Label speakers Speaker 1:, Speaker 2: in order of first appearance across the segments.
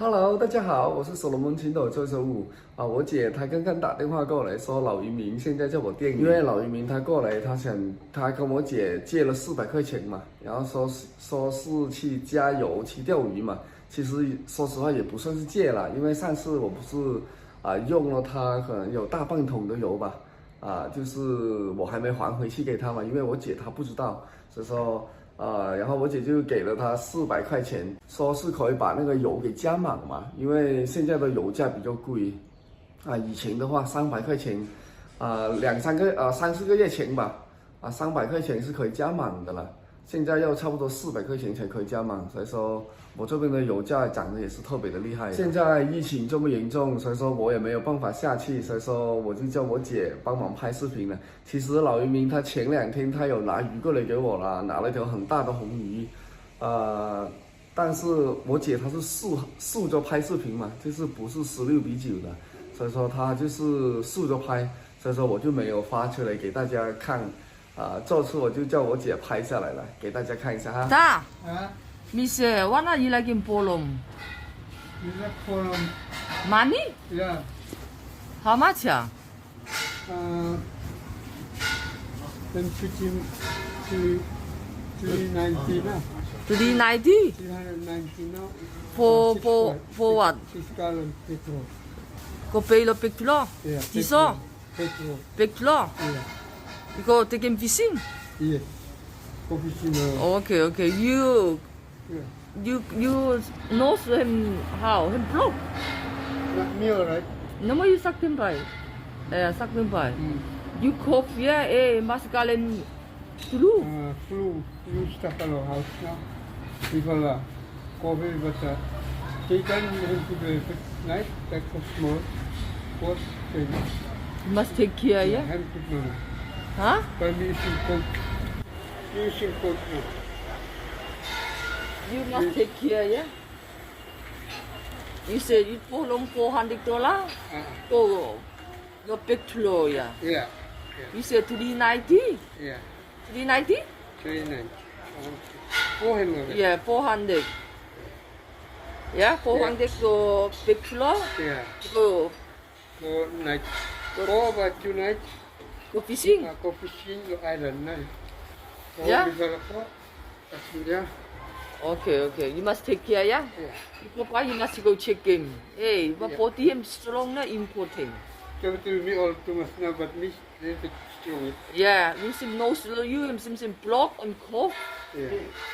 Speaker 1: Hello，大家好，我是所罗门青岛周周五啊。我姐她刚刚打电话过来说，老渔民现在叫我店里，因为老渔民他过来，他跟我姐借了400块钱嘛，然后说是去加油去钓鱼嘛。其实说实话也不算是借了，因为上次我不是用了他可能有大半桶的油吧，就是我还没还回去给他嘛，因为我姐她不知道，所以说。然后我姐就给了他400块钱，说是可以把那个油给加满嘛，因为现在的油价比较贵，以前的话300块钱，3、4个月前吧，300块钱是可以加满的了，现在要差不多400块钱才可以加满，所以说我这边的油价涨得也是特别的厉害。现在疫情这么严重，所以说我也没有办法下去，所以说我就叫我姐帮忙拍视频了。其实老渔民他前2天他有拿鱼过来给我了，拿了一条很大的红鱼，但是我姐她是竖着拍视频嘛，就是不是16:9的，所以说她就是竖着拍，所以说我就没有发出来给大家看。这次我就叫我姐拍下来了，给大家看一下哈。
Speaker 2: Da, Miss, wanna you like in polong?
Speaker 3: You like for
Speaker 2: Money?
Speaker 3: yeah.
Speaker 2: How much?
Speaker 3: Then 390 now.
Speaker 2: 390?
Speaker 3: 390 now.
Speaker 2: For what?
Speaker 3: 6 gallon petrol.
Speaker 2: Go pay the big kilo?
Speaker 3: Yeah.
Speaker 2: Diesel?
Speaker 3: Petrol.
Speaker 2: Big kilo?
Speaker 3: Yeah.
Speaker 2: You go take him fishing?
Speaker 3: Yes. Coffee.
Speaker 2: Okay. You
Speaker 3: Yeah.
Speaker 2: know him how? Him block?
Speaker 3: Not me, alright.
Speaker 2: No more you suck him by. Suck him by. You coffee, mas kalen tulu.
Speaker 3: Flu stuff hello house now. People coffee, but they can to the night, like for small. What?
Speaker 2: You must take care, yeah?
Speaker 3: Hand to know.
Speaker 2: Huh?
Speaker 3: But you should cook. You should cook.
Speaker 2: You must take care, yeah? You said you pull on $400 for your big kilo, yeah?
Speaker 3: Yeah.
Speaker 2: You said 390?
Speaker 3: Yeah.
Speaker 2: 390?
Speaker 3: 39. 400.
Speaker 2: Yeah, 400. Yeah, 400 for big kilo.
Speaker 3: Yeah.
Speaker 2: Go,
Speaker 3: Go night. Go about 2 nights.
Speaker 2: go fishing.
Speaker 3: Go fishing your island night.
Speaker 2: Yeah.
Speaker 3: Yeah.
Speaker 2: Okay. You must take care, yeah?
Speaker 3: Yeah.
Speaker 2: Papa, you must go check him. Hey, but for him strong na important.
Speaker 3: Come to me all too much now, but me little bit strong.
Speaker 2: Yeah, you seem no slow you, him seem block and cough.
Speaker 3: Yeah.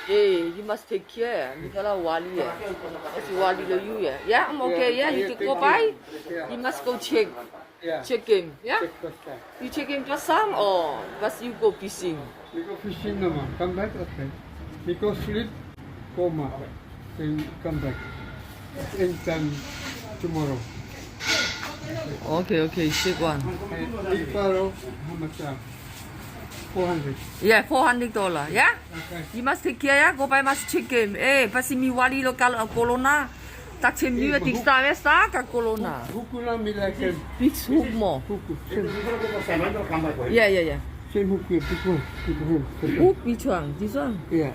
Speaker 2: Hey, you must take care. You gotta wali, yeah. That's wali to you, yeah. Yeah, I'm okay, yeah. You can go by.
Speaker 3: Yeah.
Speaker 2: You must go check.
Speaker 3: Yeah.
Speaker 2: Check him, yeah?
Speaker 3: Check first time.
Speaker 2: You check him just some or just you go fishing?
Speaker 3: We go fishing no more. Come back, okay. We go sleep, coma. Then come back. Anytime tomorrow.
Speaker 2: Okay, check one.
Speaker 3: Big faro, how much? 400.
Speaker 2: Yeah, $400, yeah?
Speaker 3: Okay.
Speaker 2: You must take care, yeah? Go by must check him. Eh, pasi mi wali lo corona. Tak chem you at extra vesta ka corona.
Speaker 3: Hukula me like a
Speaker 2: Big hook mo.
Speaker 3: hook.
Speaker 2: Yeah.
Speaker 3: Same hook here, big one. Big one.
Speaker 2: Hook which one? This one?
Speaker 3: Yeah.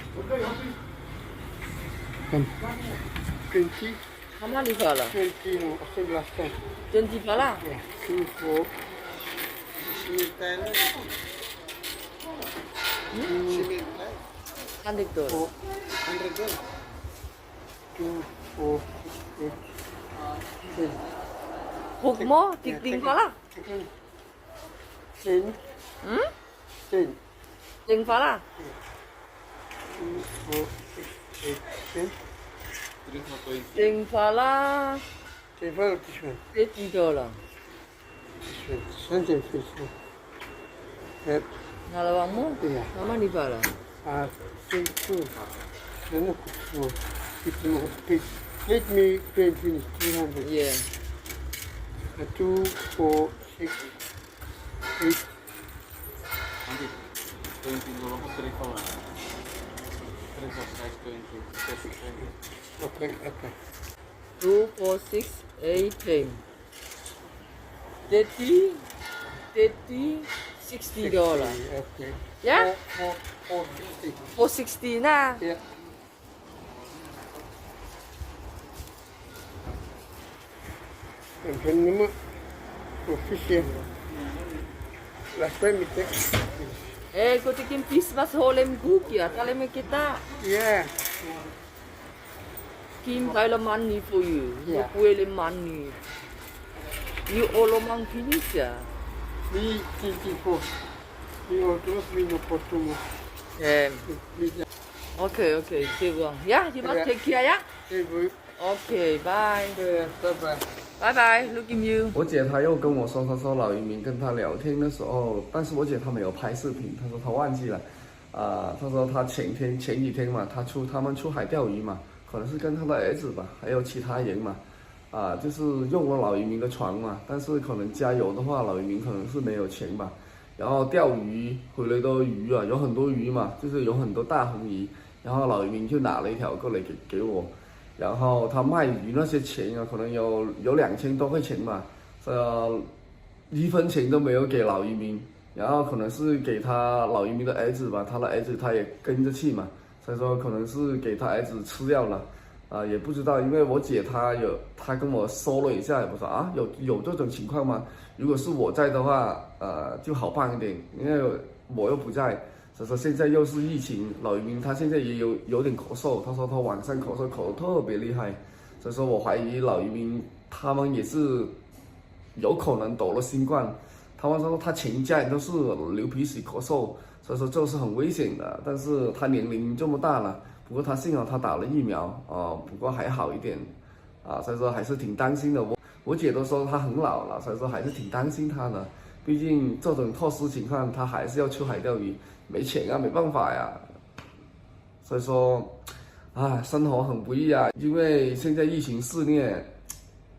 Speaker 3: Come. 20.
Speaker 2: How many pala?
Speaker 3: 20 no, same last time.
Speaker 2: 20 pala?
Speaker 3: Yeah. 2, 4. 10.
Speaker 2: $100.
Speaker 3: 100. 2, 4, 8, 10.
Speaker 2: Hook mo? Tigting pala?
Speaker 3: 10.
Speaker 2: Hmm?
Speaker 3: 10.
Speaker 2: Ting pala?
Speaker 3: 2, 4, 6, 8, 10.
Speaker 2: Ting pala?
Speaker 3: 10 for this one.
Speaker 2: $50.
Speaker 3: This one. Something fish. Yep.
Speaker 2: Nalawang mo?
Speaker 3: Yeah.
Speaker 2: How many pala?
Speaker 3: 22. Then no. 50 more. Let me pay finish 300.
Speaker 2: Yeah.
Speaker 3: 2, 4, 6, 8. Okay.
Speaker 2: 2, 4, 6, 8, 10. 30, $60.
Speaker 3: Okay.
Speaker 2: Yeah?
Speaker 3: 460.
Speaker 2: 460 na.
Speaker 3: Yeah. And Panama official. Last time we take.
Speaker 2: Eh, kau tikim Christmas holem guk ya, kalem kita.
Speaker 3: Yeah.
Speaker 2: Kim Thailand money for you.
Speaker 3: Yeah.
Speaker 2: Puele money. You all among finish ya.
Speaker 3: We thinking for. We also we no for too much.
Speaker 2: Okay, okay, siêu vâng. Yeah, you must take care ya.
Speaker 3: Hey, boy.
Speaker 2: Okay, bye.
Speaker 3: Bye bye.
Speaker 2: Bye bye, look at you.
Speaker 1: 我姐她又跟我说，她说老渔民跟她聊天的时候，但是我姐她没有拍视频，她说她忘记了，她说她前几天嘛，他们出海钓鱼嘛，可能是跟她的儿子吧，还有其他人嘛，就是用了老渔民的船嘛，但是可能加油的话，老渔民可能是没有钱吧，然后钓鱼回来的鱼啊，有很多鱼嘛，就是有很多大红鱼，然后老渔民就拿了一条过来给我。然后他卖鱼那些钱啊，可能有2000多块钱吧，1分钱都没有给老渔民，然后可能是给他老渔民的儿子吧，他的儿子他也跟着去嘛，所以说可能是给他儿子吃掉了，也不知道，因为我姐她跟我说了一下，我说有这种情况吗？如果是我在的话，就好办一点，因为我又不在。所以说现在又是疫情，老渔民他现在也有点咳嗽，他说他晚上咳嗽咳得特别厉害，所以说我怀疑老渔民他们也是有可能得了新冠，他们说他全家人都是流鼻水咳嗽，所以说这是很危险的。但是他年龄这么大了，不过他幸好他打了疫苗不过还好一点所以说还是挺担心的。我姐都说他很老了，所以说还是挺担心他的。毕竟这种特殊情况，他还是要出海钓鱼，没钱啊，没办法呀。所以说，生活很不易啊，因为现在疫情肆虐，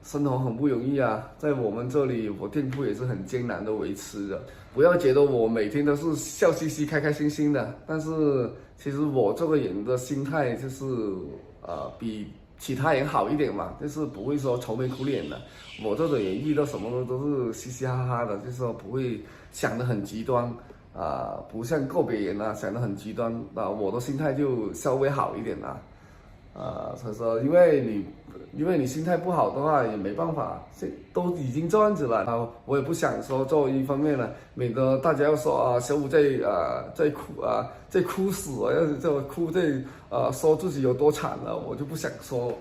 Speaker 1: 生活很不容易啊。在我们这里，我店铺也是很艰难的维持的。不要觉得我每天都是笑嘻嘻、开开心心的，但是其实我这个人的心态就是比其他人好一点嘛，就是不会说愁眉苦脸的。我这种人遇到什么都是嘻嘻哈哈的，就是说不会想得很极端不像个别人想得很极端我的心态就稍微好一点所以说因为你心态不好的话也没办法，都已经这样子了我也不想说作为一方面了，免得大家要说小五在哭死要在哭说自己有多惨了，我就不想说，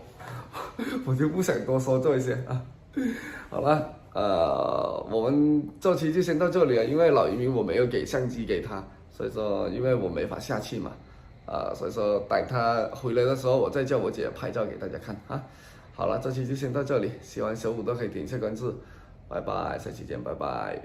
Speaker 1: 我就不想多说这些好了，我们这期就先到这里了，因为老渔民我没有给相机给他，所以说因为我没法下去嘛，所以说等他回来的时候，我再叫我姐拍照给大家看好了，这期就先到这里，喜欢小五都可以点一下关注，拜拜，下期见，拜拜。